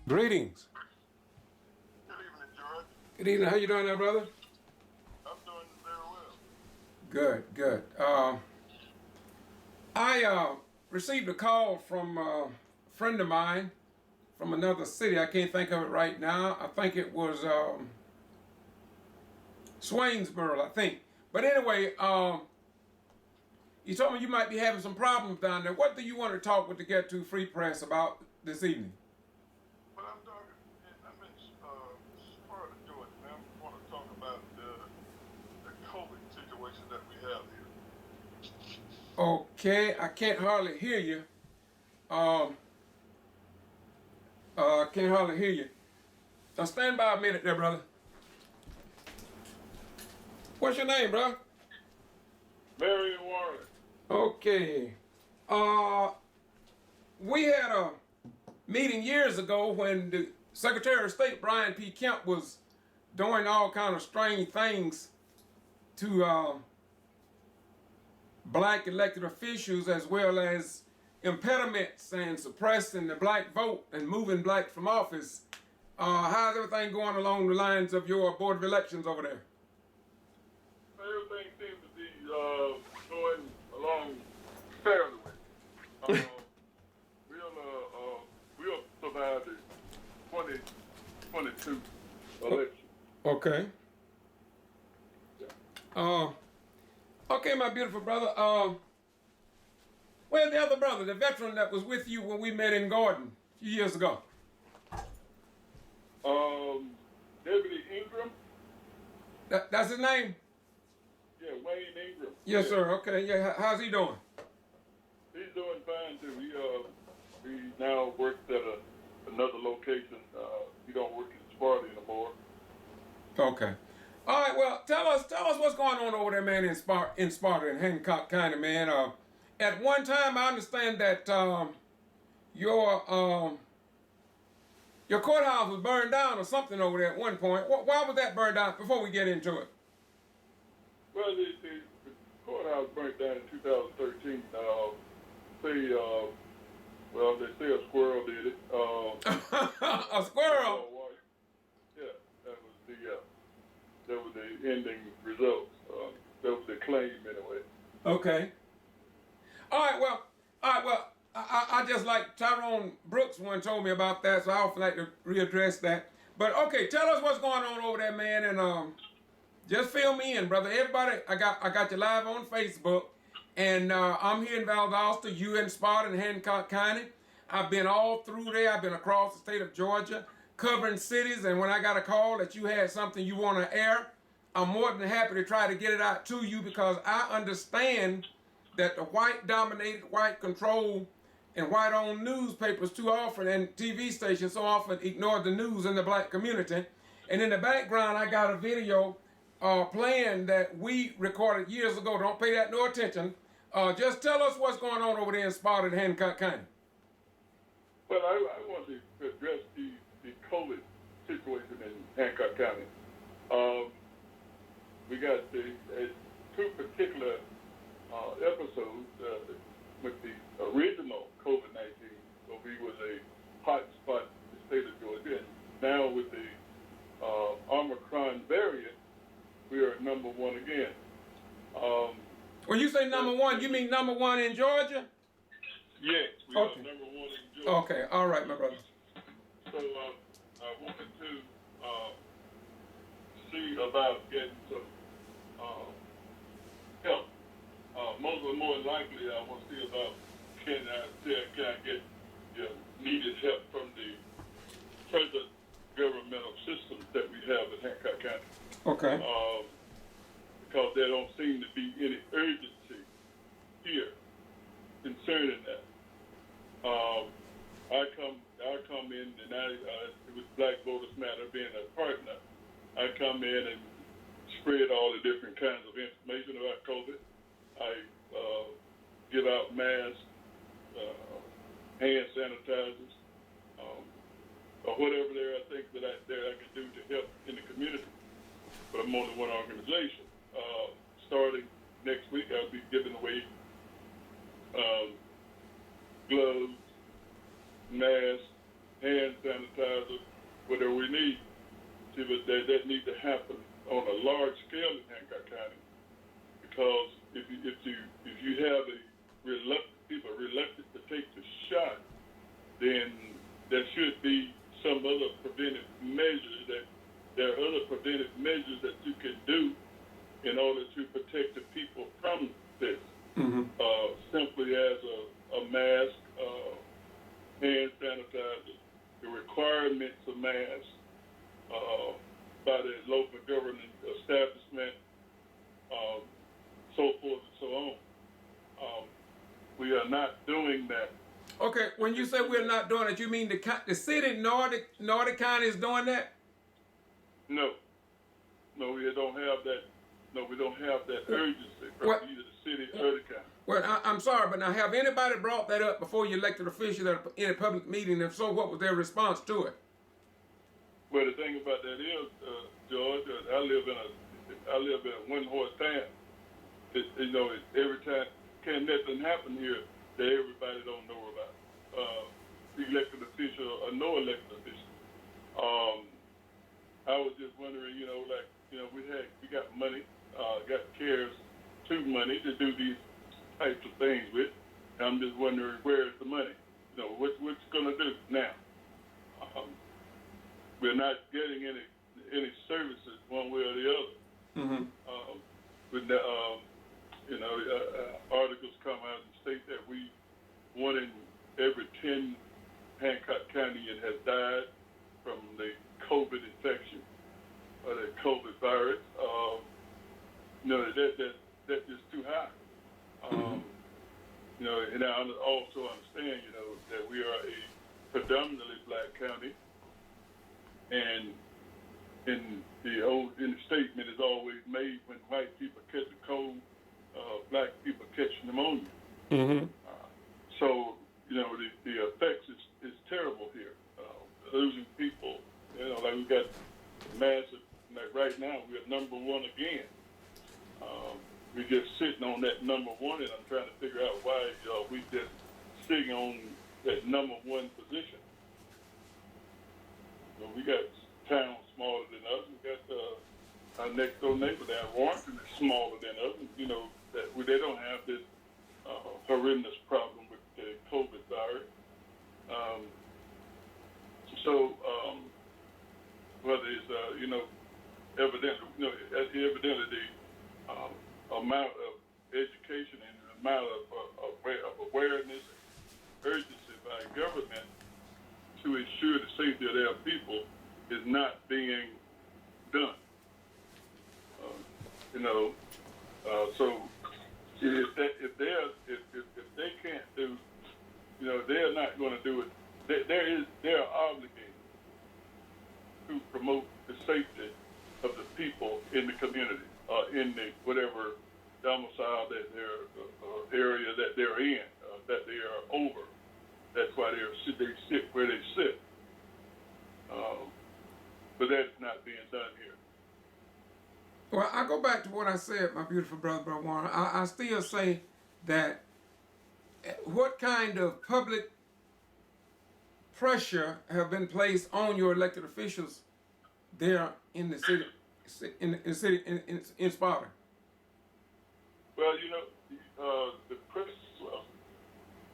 Greetings. Good evening, George. Good evening. How you doing there, brother? I'm doing very well. Good, good. I received a call from a friend of mine from another city. I can't think of it right now. I think it was Swainsboro, I think. But anyway, you told me you might be having some problems down there. What do you want to talk with the Getto Free Press about this evening? Well, I'm in Sparta, Georgia, and I want to talk about the COVID situation that we have here. Okay, I can't hardly hear you. I can't hardly hear you. Now stand by a minute there, brother. What's your name, bro? Marion Warren. Okay. We had a meeting years ago when the Secretary of State, Brian P. Kemp, was doing all kind of strange things to black elected officials, as well as impediments and suppressing the black vote and moving blacks from office. How's everything going along the lines of your Board of Elections over there? Everything seems to be going along fairly well. We'll survive the 2022 election. Okay. Yeah. Okay, my beautiful brother. Where's the other brother, the veteran that was with you when we met in Gordon a few years ago? Deputy Ingram. That's his name? Yeah, Wayne Ingram. Yes, sir. Okay. Yeah. How's he doing? He's doing fine too. He now works at another location. He don't work in Sparta anymore. Okay. All right. Well, tell us what's going on over there, man, in Sparta in Hancock County, man. At one time, I understand that your courthouse was burned down or something over there at one point. Why was that burned down? Before we get into it. Well, the courthouse burnt down in 2013. They say a squirrel did it. A squirrel? Yeah, that was the ending result. That was the claim anyway. Okay. All right. Well. I just like Tyrone Brooks one told me about that, so I often like to readdress that. But okay, tell us what's going on over there, man, and just fill me in, brother. Everybody, I got you live on Facebook, and I'm here in Valdosta, you in Sparta and Hancock County. I've been all through there. I've been across the state of Georgia, covering cities, and when I got a call that you had something you want to air, I'm more than happy to try to get it out to you, because I understand that the white-dominated, white-controlled, and white-owned newspapers too often and TV stations so often ignore the news in the black community. And in the background, I got a video playing that we recorded years ago. Don't pay that no attention. Just tell us what's going on over there in Sparta and Hancock County. Well, I want to address the COVID situation in Hancock County. We got two particular episodes with the original COVID-19, so we was a hot spot in the state of Georgia. And now with the Omicron variant, we are number one again. When you say number one, you mean number one in Georgia? Yes, we are number one in Georgia. Okay, all right, my brother. So I wanted to see about getting some help. More likely, I want to see about can I get needed help from the President there don't seem to be any urgency here concerning that. I come in, and with Black Voters Matter being a partner, I come in and spread all the different kinds of information about COVID. I give out masks, hand sanitizers, or whatever there are things that I can do to help in the community. But I'm only one organization. Starting next week, I'll be giving away gloves, masks, hand sanitizer, whatever we need. See, but that needs to happen on a large scale in Hancock County, because if you have people reluctant to take the shot, then there should be some other preventive measures there are other preventive measures that you can do in order to protect the people from this. Mm-hmm. Simply as a mask, hand sanitizer, the requirements of masks by the local governing establishment, so forth and so on. We are not doing that. Okay, when you say we're not doing it, you mean the city, Nordic County is doing that? No, we don't have that. No, we don't have that urgency from either the city or the county. Well, I'm sorry, but now have anybody brought that up before you elected officials in a public meeting? If so, what was their response to it? Well, the thing about that is, George, I live in a one-horse town. Every time can nothing happen here that everybody don't know about. Elected official or no elected official. I was just wondering, we got money, got CARES 2 money to do these types of things with. And I'm just wondering, where is the money? What's going to do now? We're not getting any services one way or the other. Mm-hmm. With the, articles come out and state that one in every 10 Hancock County has died from the COVID infection or the COVID virus. That is too high. And I also understand, that we are a predominantly black county, and in the statement is always made when white people catch a cold, black people catch pneumonia. Mm-hmm. So the effects is terrible here. Losing people, like we got massive. Like right now, we're number one again. We're just sitting on that number one, and I'm trying to figure out why we just sitting on that number one position. We got towns smaller than us. We got our next door neighbor there, Warrington, is smaller than us. That they don't have this horrendous problem with the COVID virus. Whether it's evidently the amount of education and the amount of awareness and urgency by government to ensure the safety of their people is not being done. So if they can't do, they're not going to do it. They're obligated to promote the safety of the people in the community, in the whatever domicile that area that they're in, that they are over. That's why they sit where they sit. But that's not being done here. Well, I go back to what I said, my beautiful brother Warren. I still say that what kind of public pressure have been placed on your elected officials there in the city, in Sparta? Well, the press. Well,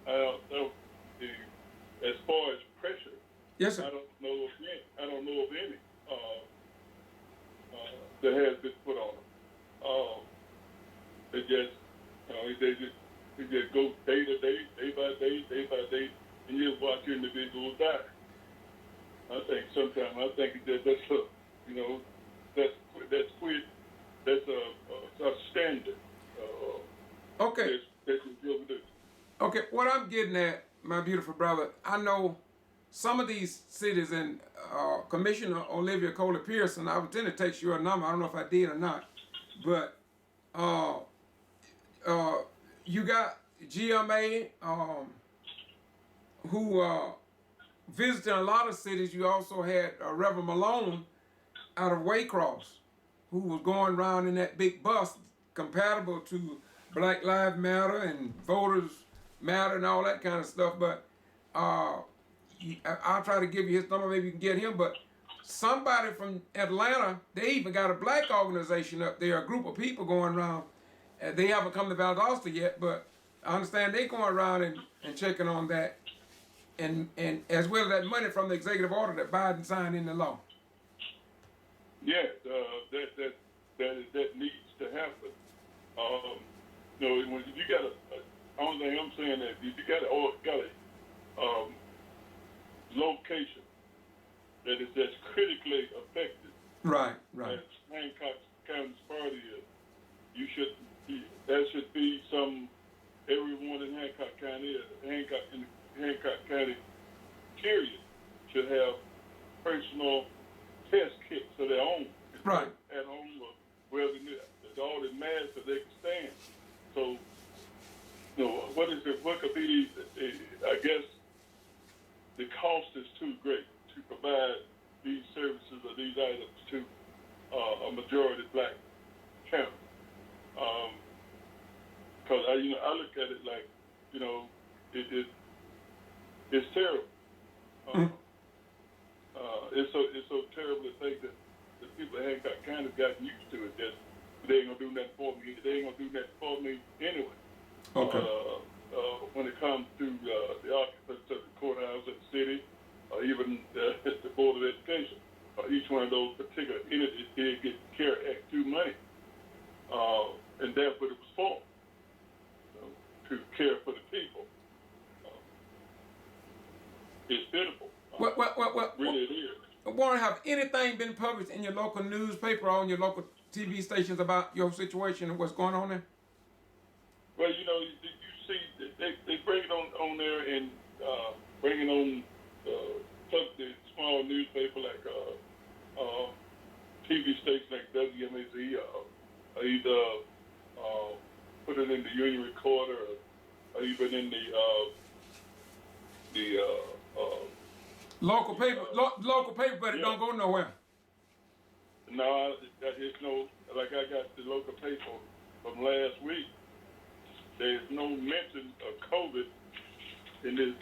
I don't know. As far as pressure, yes, sir. I don't know of any that has been put on them. They just go day to day, day by day, and you watch individuals die. I think sometimes that's quit that's a standard. Okay. That's what we do. Okay, what I'm getting at, my beautiful brother, I know some of these cities, and Commissioner Olivia Coley Pearson, I was going to text you a number. I don't know if I did or not, but uh, you got GMA who visited a lot of cities. You also had Reverend Malone out of Waycross, who was going around in that big bus compatible to Black Lives Matter and Voters Matter and all that kind of stuff. But I'll try to give you his number, maybe you can get him. But somebody from Atlanta, they even got a black organization up there, a group of people going around. They haven't come to Valdosta yet, but I understand they going around and checking on that. And as well as that money from the executive order that Biden signed into law. Yeah, that needs to happen. When you got only thing I'm saying that if you got a location that's critically affected, right, as Hancock County, Sparta is, that should be everyone in Hancock County, Hancock County, period, should have personal test kits of their own. Right. At home, where all the masks that they can stand. So, what could be, I guess, the cost is too great to provide these services or these items to a majority black county. Because I look at it like, it's terrible. It's so terrible to think that the people in Hancock County gotten used to it. That they ain't gonna do nothing for me. They ain't gonna do nothing for me anyway. Okay. When it comes to the occupants of the courthouse at the city, or even the Board of Education, each one of those particular entities did get CARE Act 2 money, and that's what it was for, to care for the people. It's pitiful. Really it is. Warren, have anything been published in your local newspaper or on your local TV stations about your situation and what's going on there? Well, you see, they bring it on there and bring it on the small newspaper like TV stations like WMAZ, either put it in the Union Recorder or even in the local paper, but it don't go nowhere. No, it's no, like I got the local paper from last week. There's no mention of COVID in this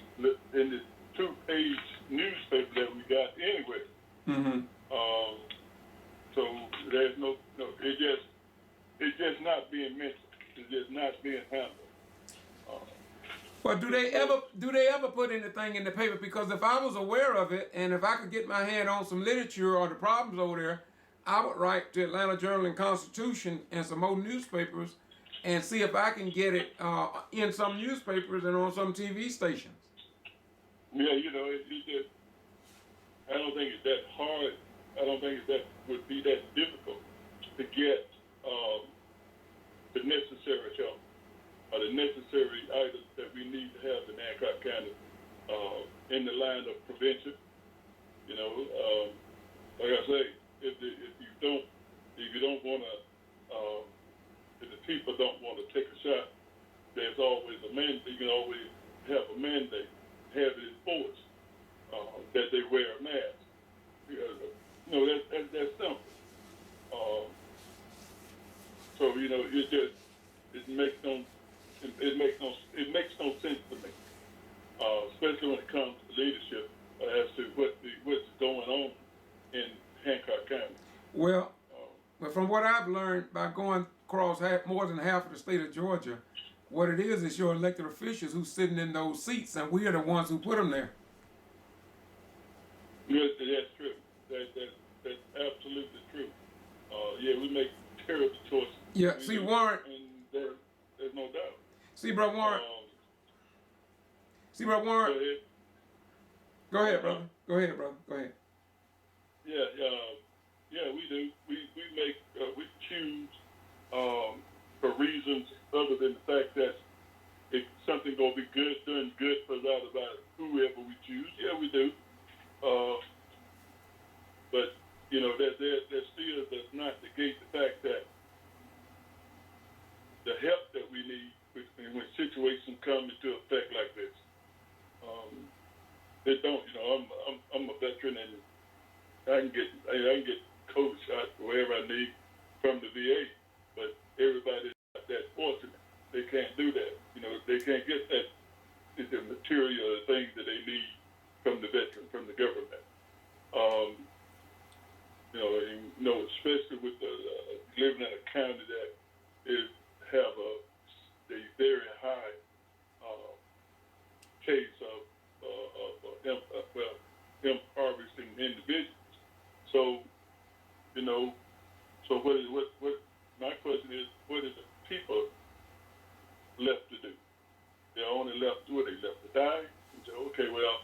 2-page newspaper that we got anyway. Mm-hmm. So there's no, it's just not being mentioned. It's just not being handled. Well, do they ever put anything in the paper? Because if I was aware of it, and if I could get my hand on some literature or the problems over there, I would write to Atlanta Journal and Constitution and some old newspapers and see if I can get it in some newspapers and on some TV stations. Yeah, I don't think it's that hard. I don't think that would be that difficult to get the necessary help or the necessary items that we need to have in Hancock County in the line of prevention. Like I say, if you don't want to, if the people don't want to take a shot, there's always a mandate. You can always have a mandate, have it enforced that they wear a mask. That's simple. So it makes no sense to me, especially when it comes to leadership as to what's going on in Hancock County. Well, from what I've learned by going across more than half of the state of Georgia, what it is your elected officials who's sitting in those seats, and we are the ones who put them there. Yes, that's true. That's absolutely true. We make terrible choices. Yeah, see, Warren. And there's no doubt. See, Bro Warren. Go ahead, brother. Go ahead. Yeah, yeah, we do. We make we choose for reasons other than the fact that if something gonna be good, done good for us out about whoever we choose. Yeah, we do. But you know that still does not negate the fact that the help that we need when situations come into effect like this. They don't. You know, I'm a veteran and I can get COVID shots wherever I need from the VA, but everybody's not that fortunate. They can't do that. You know, they can't get that the material things that they need from the veteran, from the government. You know, especially with the living in a county that have a very high case of harvesting individuals. So, you know, so what my question is, what is the people left to do? They're only left to die. And say, okay, well,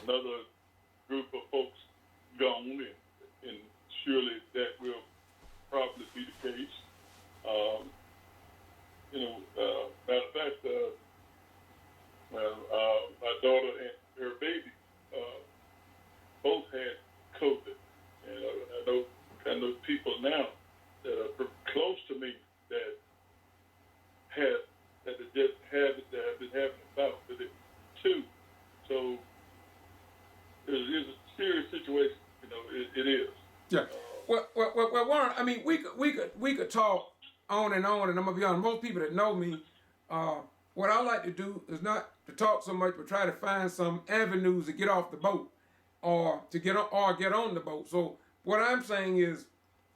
another group of folks gone, and surely that will probably be the case. Matter of fact, my daughter and her baby both had COVID, and I know people now that are close to me that just have been having a bout with it too. So it is a serious situation. You know, it is. Yeah. Well, Warren. I mean, we could talk on, and I'm gonna be honest. Most people that know me, what I like to do is not to talk so much, but try to find some avenues to get off the boat, or to get on the boat. So what I'm saying is,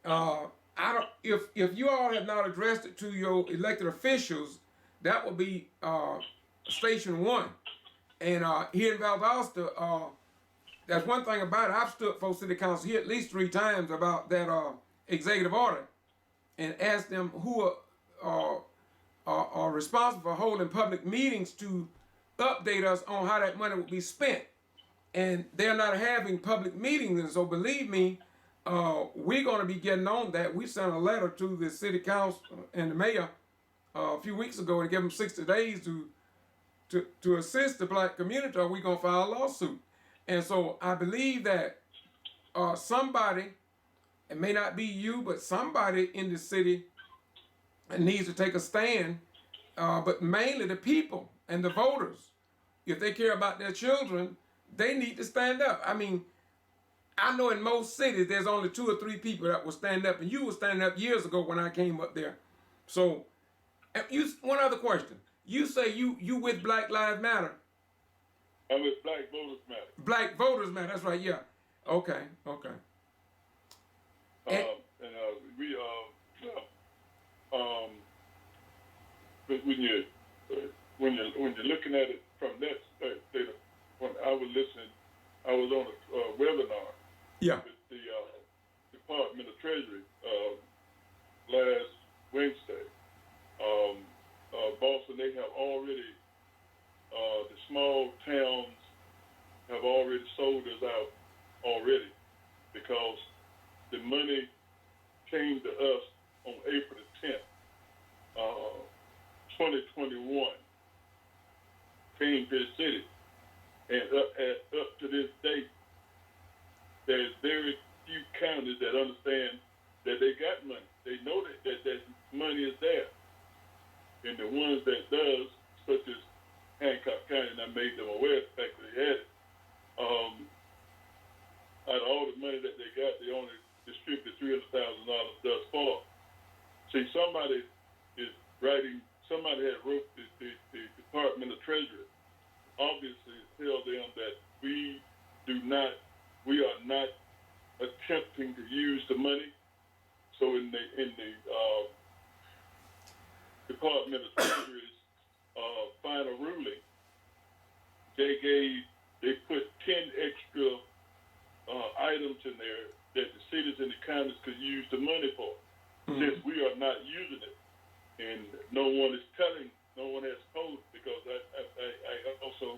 I don't. If you all have not addressed it to your elected officials, that would be Station 1, and here in Valdosta. That's one thing about it. I've stood for city council here at least 3 times about that executive order, and asked them who are responsible for holding public meetings to update us on how that money will be spent. And they're not having public meetings, and so believe me, we're going to be getting on that. We sent a letter to the city council and the mayor a few weeks ago and give them 60 days to assist the black community, or we're going to file a lawsuit. And so I believe that somebody, it may not be you, but somebody in the city needs to take a stand, but mainly the people and the voters. If they care about their children, they need to stand up. I mean, I know in most cities there's only 2 or 3 people that will stand up, and you were standing up years ago when I came up there. So, one other question. You say you with Black Lives Matter. I'm with Black Voters Matter. Black Voters Matter. That's right. Yeah. Okay. When you're looking at it from that state, when I was listening, I was on a webinar. Yeah. With the Department of Treasury last Wednesday. Boston, they have already. The small towns have already sold us out already, because the money came to us on April the 10th, 2021, came to the city, and up to this date, there's very few counties that understand that they got money. They know that money is there, and the ones that does, such as Hancock County, and I made them aware of the fact that they had it. Out of all the money that they got, they only distributed $300,000 thus far. See, somebody had wrote the Department of Treasury, obviously tell them that we are not attempting to use the money. So in the Department of Treasury's final ruling, they put 10 extra items in there that the cities and the counties could use the money for, since we are not using it, and no one has told, because I also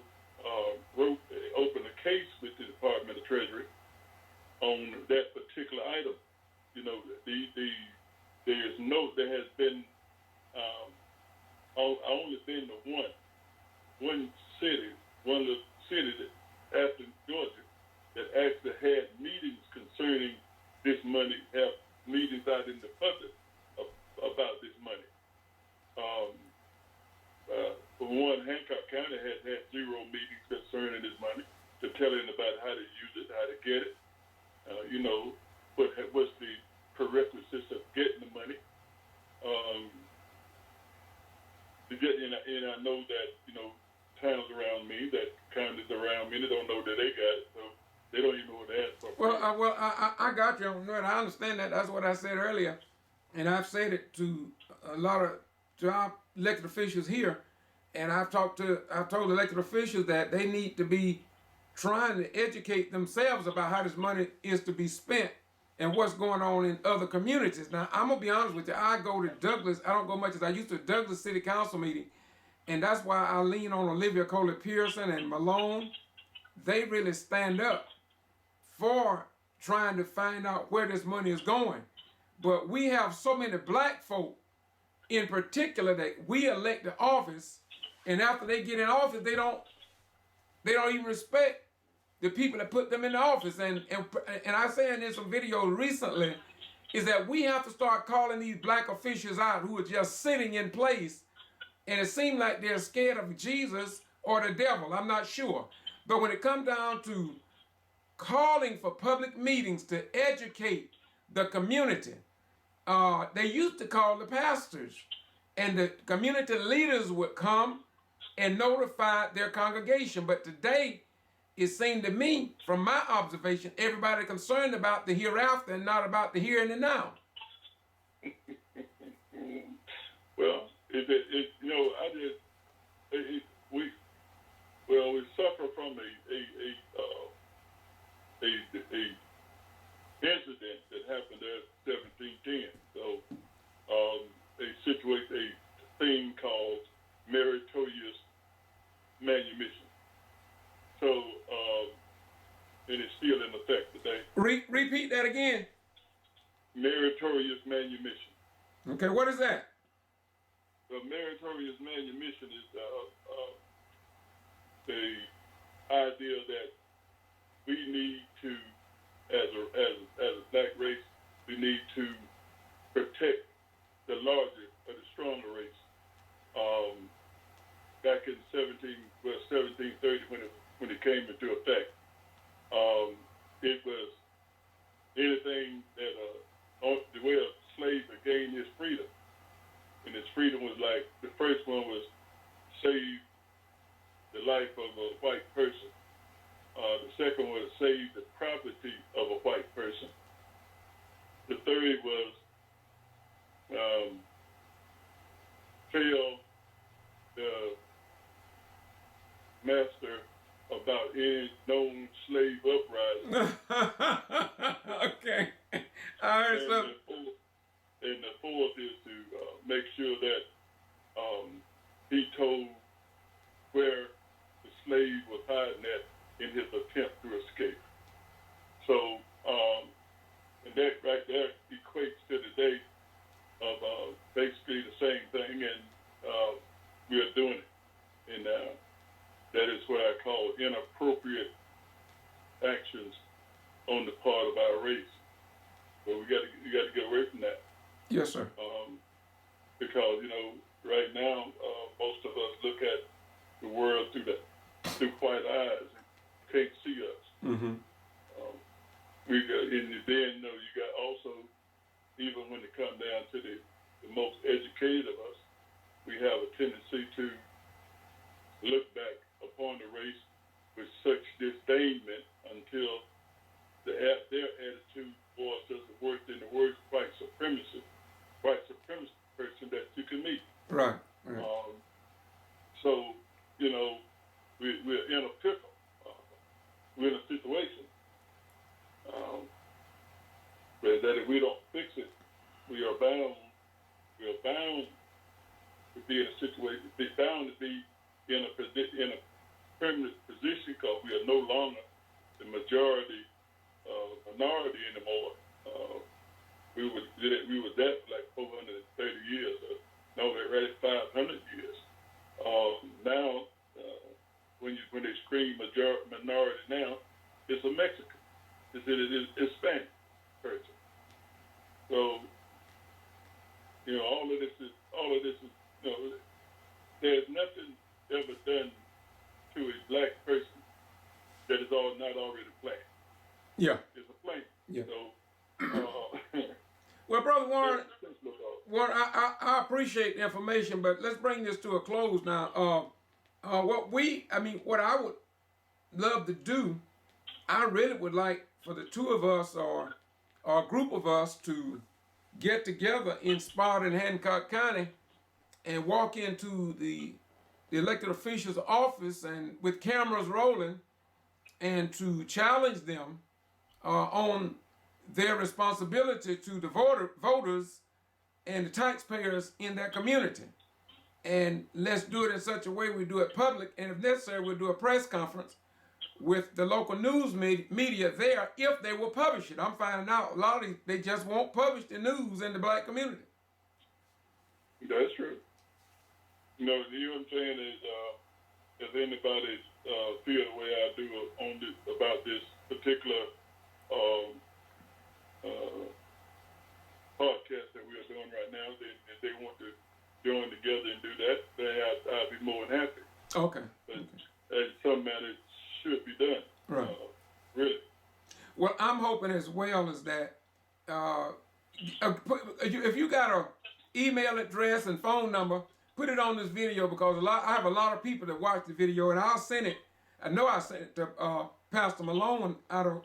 opened a case with the Department of Treasury on that particular item, there has been, I only been to one city, one little city, that Athens, Georgia, that actually had meetings concerning this money, have meetings out in the public about this money. For one, Hancock County has had 0 meetings concerning this money to tell it about how to use it, how to get it, what's the prerequisites of getting the money. And I know that, towns around me, that counties around me, they don't know that they got it, so they don't even know what to ask for. Well, I got you on that. I understand that. That's what I said earlier, and I've said it to a lot of our elected officials here, and I've told elected officials that they need to be trying to educate themselves about how this money is to be spent and what's going on in other communities. Now, I'm gonna be honest with you. I go to Douglas. I don't go much as I used to Douglas City Council meeting, and that's why I lean on Olivia Coley Pearson and Malone. They really stand up for trying to find out where this money is going. But we have so many black folk in particular that we elect to office, and after they get in office, they don't even respect the people that put them in the office. And I said in some videos recently, is that we have to start calling these black officials out who are just sitting in place, and it seems like they're scared of Jesus or the devil. I'm not sure. But when it comes down to calling for public meetings to educate the community, they used to call the pastors, and the community leaders would come and notify their congregation. But today, it seemed to me, from my observation, everybody concerned about the hereafter and not about the here and the now. Well, we suffer from a incident that happened at 1710. So, a thing called meritorious manumission. So, and it's still in effect today. Repeat that again. Meritorious manumission. Okay, what is that? The meritorious manumission is the idea that we need to, as a black race, we need to protect the larger or the stronger race. Back in 1730, when it came into effect, it was anything that the way a slave gained his freedom, and his freedom was like, the first one was save the life of a white person. The second was save the property of a white person. The third was tell the master about any known slave uprising. Okay. I heard something. And the fourth is to make sure that he told where the slave was hiding at in his attempt to escape. So, and that right there equates to the day of basically the same thing, and we are doing it. And that is what I call inappropriate actions on the part of our race. But you got to get away from that. Yes, sir. Because right now most of us look at the world through white eyes and can't see us. Mm-hmm. And then you got also, even when it comes down to the most educated of us, we have a tendency to look back upon the race with such disdainment until their attitude towards us worse than the worst white supremacist person that you can meet. Right. So, we're in a pickle. We're in a situation where that if we don't fix it, we are bound to be in a situation, bound to be in a permanent position, because we are no longer the minority anymore. we were there for like 430 years. No, they're right at 500 years. Now, when they scream minority now, it's a Mexican. It's a Hispanic person. So, all of this is, there's nothing ever done to a black person that is not already planned. Yeah. It's a plan. Yeah. So, well, Brother Warren, I appreciate the information, but let's bring this to a close now. What I would love to do, I really would like for the two of us or a group of us to get together in Sparta and Hancock County and walk into the elected officials' office and with cameras rolling and to challenge them on their responsibility to the voters and the taxpayers in that community. And let's do it in such a way we do it public, and if necessary, we'll do a press conference with the local news media there if they will publish it. I'm finding out a lot of they just won't publish the news in the black community. That's true. What I'm saying is, if anybody feel the way I do about this particular podcast that we are doing right now, if they want to join together and do that, then I'd be more than happy. Okay. But some matters should be done. Right. Really. Well, I'm hoping as well as that if you got an email address and phone number, put it on this video, because I have a lot of people that watch the video, and I'll send it. I know I sent it to Pastor Malone out of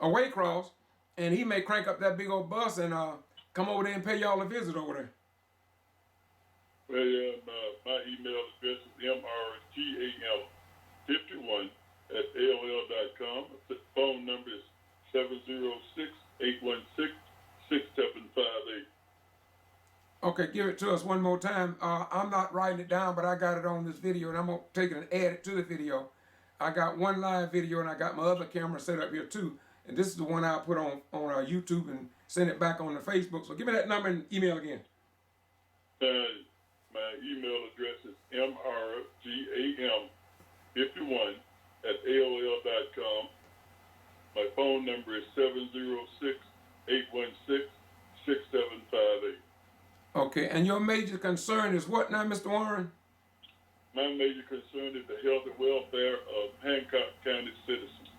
Waycross, and he may crank up that big old bus and come over there and pay y'all a visit over there. Well, my email address is mrgam51@aol.com. The phone number is 706-816-6758. Okay, give it to us one more time. I'm not writing it down, but I got it on this video, and I'm going to take it and add it to the video. I got one live video, and I got my other camera set up here, too. And this is the one I'll put on YouTube and send it back on the Facebook. So give me that number and email again. My email address is mrgam51@aol.com. My phone number is 706-816-6758. Okay, and your major concern is what now, Mr. Warren? My major concern is the health and welfare of Hancock County citizens.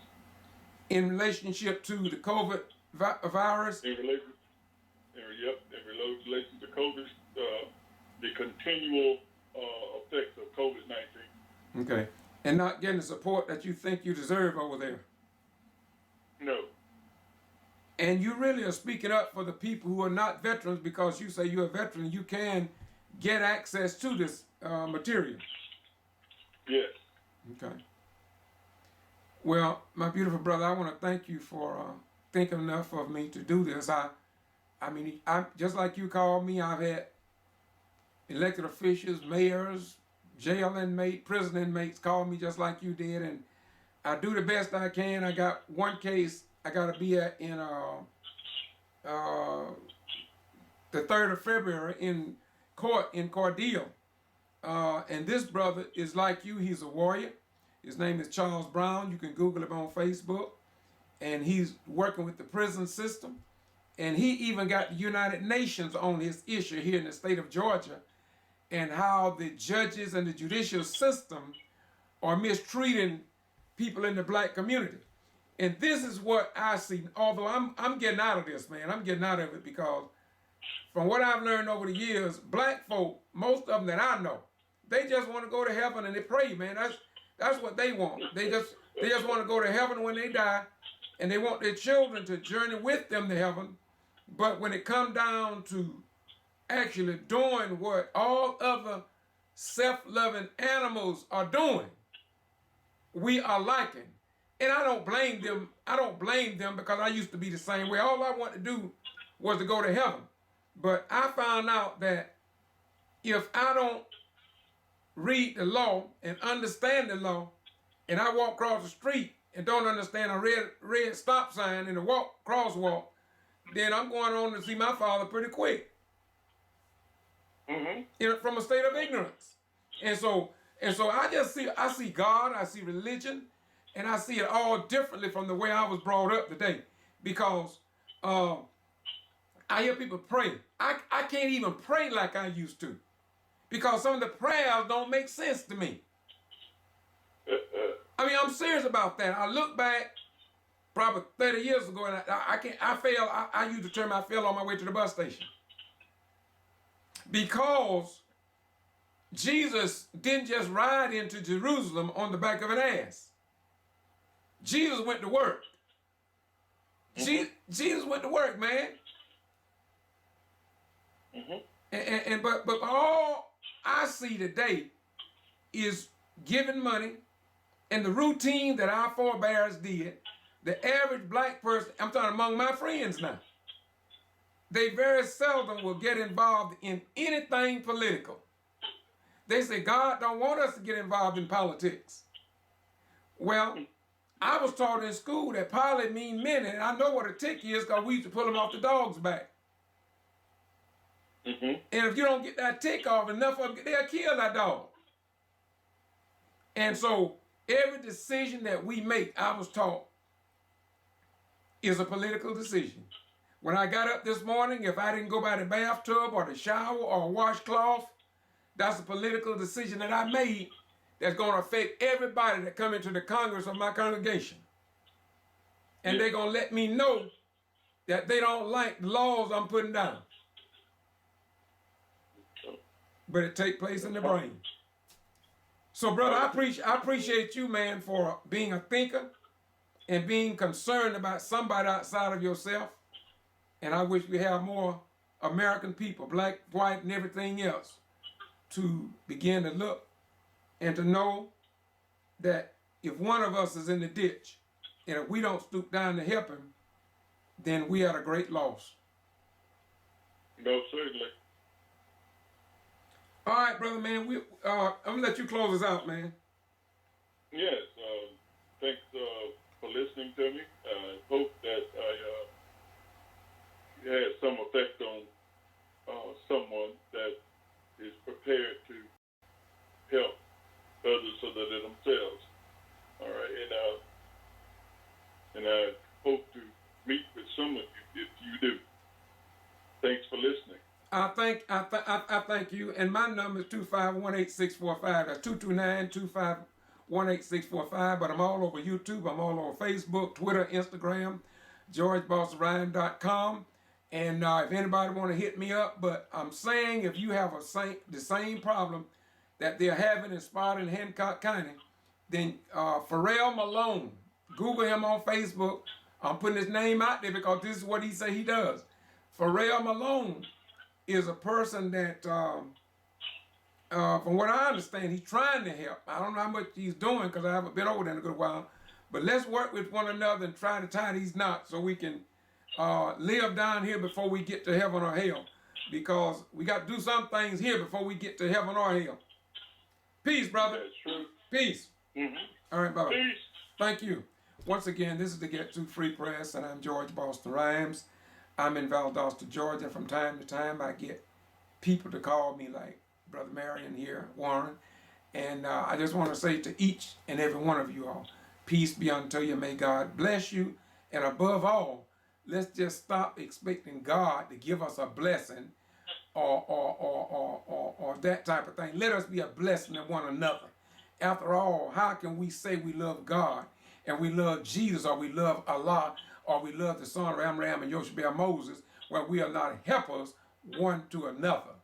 In relationship to the COVID virus? In relation to COVID, the continual effects of COVID-19. Okay, and not getting the support that you think you deserve over there? No. And you really are speaking up for the people who are not veterans, because you say you're a veteran, you can get access to this material. Yes. Okay. Well, my beautiful brother, I want to thank you for thinking enough of me to do this. I mean, just like you called me, I've had elected officials, mayors, jail inmates, prison inmates call me just like you did, and I do the best I can. I got one case I got to be at in the 3rd of February in court in Cordele. And this brother is like you. He's a warrior. His name is Charles Brown. You can Google him on Facebook. And he's working with the prison system. And he even got the United Nations on his issue here in the state of Georgia, and how the judges and the judicial system are mistreating people in the black community. And this is what I see. Although I'm getting out of this, man. I'm getting out of it, because from what I've learned over the years, black folk, most of them that I know, they just want to go to heaven and they pray, man. That's what they want. They just want to go to heaven when they die, and they want their children to journey with them to heaven. But when it comes down to actually doing what all other self-loving animals are doing, we are lacking. And I don't blame them. I don't blame them, because I used to be the same way. All I wanted to do was to go to heaven. But I found out that if I don't read the law and understand the law, and I walk across the street and don't understand a red stop sign in the crosswalk, then I'm going on to see my father pretty quick. From a state of ignorance. And so I see God, I see religion, and I see it all differently from the way I was brought up today. Because I hear people pray. I can't even pray like I used to. Because some of the prayers don't make sense to me. I mean, I'm serious about that. I look back probably 30 years ago, and I use the term I fell on my way to the bus station. Because Jesus didn't just ride into Jerusalem on the back of an ass. Jesus went to work. Jesus went to work, man. But all I see today is giving money and the routine that our forebears did. The average black person, I'm talking among my friends now, they very seldom will get involved in anything political. They say God don't want us to get involved in politics. Well, I was taught in school that pilot mean minute, and I know what a tick is because we used to pull them off the dog's back. And if you don't get that tick off, enough of them, they'll kill that dog. And so every decision that we make, I was taught, is a political decision. When I got up this morning, if I didn't go by the bathtub or the shower or washcloth, that's a political decision that I made that's going to affect everybody that come into the Congress of my congregation. And they're going to let me know that they don't like the laws I'm putting down. But it takes place in the brain. So, brother, I appreciate you, man, for being a thinker and being concerned about somebody outside of yourself. And I wish we have more American people, black, white, and everything else, to begin to look and to know that if one of us is in the ditch and if we don't stoop down to help him, then we are a great loss. No, certainly. All right, brother, man. I'm gonna let you close us out, man. Yes. Thanks for listening to me. I hope that I had some effect on someone that is prepared to help others other than themselves. All right, and I hope to meet with some of you if you do. Thanks for listening. I thank you. And my number is 2518645. That's 229-2518645. But I'm all over YouTube. I'm all over Facebook, Twitter, Instagram, GeorgeBossRyan.com. And if anybody want to hit me up, but I'm saying if you have the same problem that they're having in Sparta and Hancock County, then Pharrell Malone, Google him on Facebook. I'm putting his name out there because this is what he say he does. Pharrell Malone is a person that, from what I understand, he's trying to help. I don't know how much he's doing because I haven't been over there in a good while. But let's work with one another and try to tie these knots so we can live down here before we get to heaven or hell. Because we got to do some things here before we get to heaven or hell. Peace, brother. That's true. Peace. All right, bye-bye. Peace. Thank you. Once again, this is the Get To Free Press, and I'm George Boston Rhynes. I'm in Valdosta, Georgia. From time to time, I get people to call me like Brother Marion here, Warren. And I just want to say to each and every one of you all, peace be unto you. May God bless you. And above all, let's just stop expecting God to give us a blessing or that type of thing. Let us be a blessing to one another. After all, how can we say we love God and we love Jesus or we love Allah or we love the son of Amram and G.B.R. Moses when we are not helpers one to another?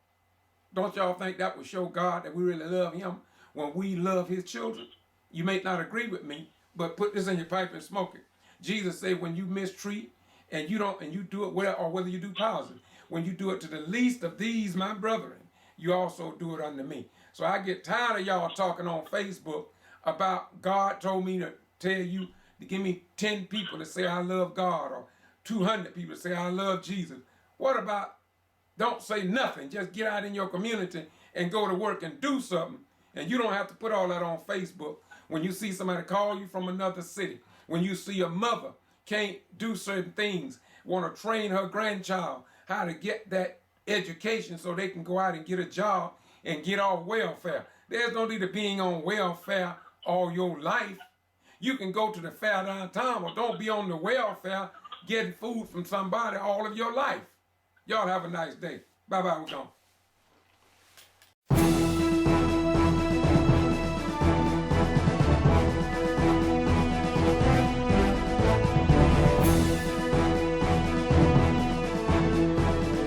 Don't y'all think that would show God that we really love him when we love his children? You may not agree with me, but put this in your pipe and smoke it. Jesus said when you mistreat and you do it well, or whether you do positive, when you do it to the least of these, my brethren, you also do it unto me. So I get tired of y'all talking on Facebook about God told me to tell you to give me 10 people to say I love God or 200 people to say I love Jesus. What about don't say nothing? Just get out in your community and go to work and do something. And you don't have to put all that on Facebook. When you see somebody call you from another city, when you see a mother can't do certain things, want to train her grandchild how to get that education so they can go out and get a job and get off welfare. There's no need of being on welfare all your life. You can go to the fair downtown, but don't be on the welfare getting food from somebody all of your life. Y'all have a nice day. Bye-bye, we're gone.